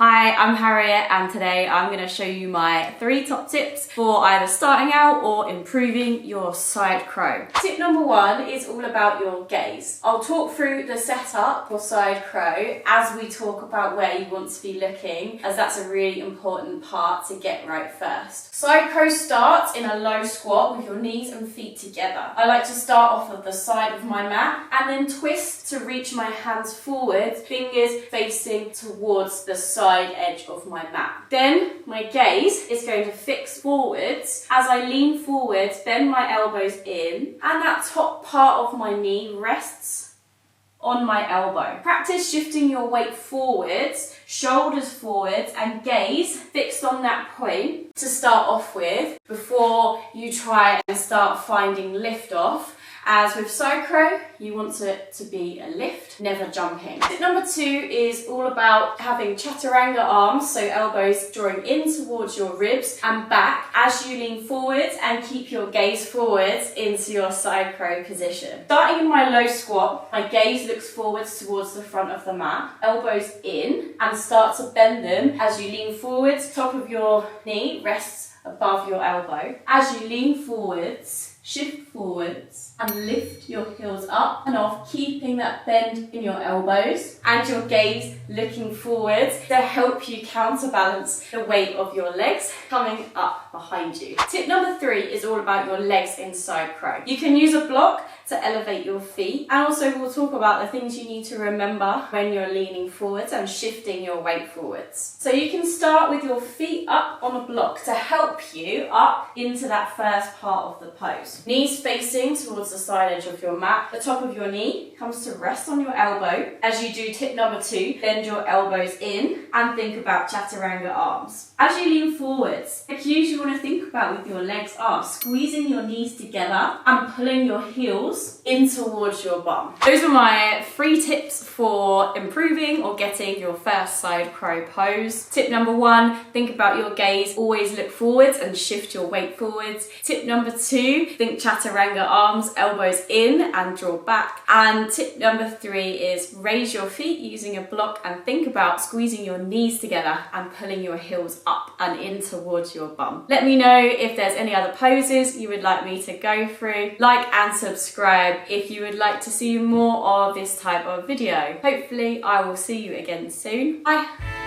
Hi, I'm Harriet and today I'm going to show you my 3 top tips for either starting out or improving your side crow. Tip number 1 is all about your gaze. I'll talk through the setup for side crow as we talk about where you want to be looking, as that's a really important part to get right first. Side crow starts in a low squat with your knees and feet together. I like to start off of the side of my mat and then twist to reach my hands forward, fingers facing towards the side edge of my mat. Then my gaze is going to fix forwards. As I lean forward, bend my elbows in, and that top part of my knee rests on my elbow. Practice shifting your weight forwards, shoulders forwards, and gaze fixed on that point to start off with before you try and start finding lift off. As with side crow, you want it to be a lift, never jumping. Tip number 2 is all about having chaturanga arms, so elbows drawing in towards your ribs and back as you lean forward and keep your gaze forwards into your side crow position. Starting in my low squat, my gaze looks forwards towards the front of the mat, elbows in, and start to bend them as you lean forwards. Top of your knee rests above your elbow. As you lean forwards, shift forwards and lift your heels up and off, keeping that bend in your elbows and your gaze looking forwards to help you counterbalance the weight of your legs coming up behind you. Tip number 3 is all about your legs in side crow. You can use a block to elevate your feet, and also we'll talk about the things you need to remember when you're leaning forwards and shifting your weight forwards. So you can start with your feet up on a block to help you up into that first part of the pose. Knees facing towards the side edge of your mat. The top of your knee comes to rest on your elbow. As you do tip number 2, bend your elbows in and think about chaturanga arms. As you lean forwards, the cues you want to think about with your legs are squeezing your knees together and pulling your heels in towards your bum. Those are my 3 tips for improving or getting your first side crow pose. Tip number 1, think about your gaze. Always look forwards and shift your weight forwards. Tip number 2, think chaturanga arms, elbows in and draw back. And tip number 3 is raise your feet using a block and think about squeezing your knees together and pulling your heels up and in towards your bum. Let me know if there's any other poses you would like me to go through. Like and subscribe if you would like to see more of this type of video. Hopefully I will see you again soon. Bye!